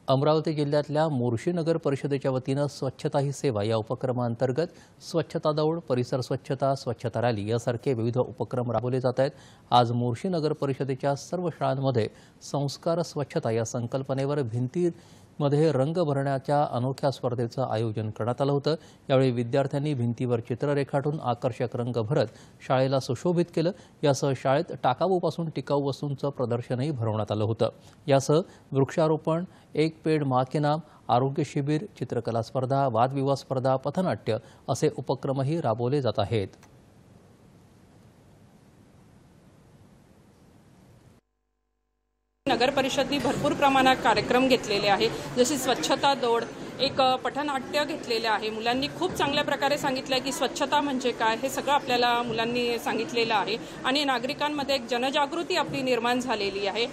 अमरावती जिल्ह्यातल्या मोर्शी नगर परिषदेच्या वतीनं स्वच्छता ही सेवा या उपक्रमांतर्गत स्वच्छता दौड, परिसर स्वच्छता, स्वच्छता रॅली यासारखे विविध उपक्रम राबवले जात आहेत। आज मोर्शी नगर परिषदेच्या सर्व शाळांमध्ये संस्कार स्वच्छता या संकल्पनेवर भिंतीमध्ये रंग भरण्याच्या अनोख्या स्पर्धेचं आयोजन करण्यात आलं होतं। यावेळी विद्यार्थ्यांनी भिंतीवर चित्र रेखाटून आकर्षक रंग भरत शाळेला सुशोभित केलं। यासह शाळेत टाकाऊपासून टिकाऊ वस्तूंचं प्रदर्शनही भरवण्यात आलं होतं। यासह वृक्षारोपण, एक पेड़ मां के नाम, आरोग्य शिबिर, चित्रकला स्पर्धा, वादविवाद स्पर्धा, पथनाट्य असे उपक्रमही राबवले जात आहेत। नगर परिषदनी भरपूर प्रमाणात कार्यक्रम घेतलेले आहे, जसे स्वच्छता दौड, एक पथनाट्य घेतलेले आहे। मुलांनी खूप चांगल्या प्रकारे सांगितलं की स्वच्छता म्हणजे काय हे सगळं आपल्याला मुलांनी सांगितलेलं आहे आणि नागरिकांमध्ये एक जनजागृती आपली निर्माण झालेली आहे।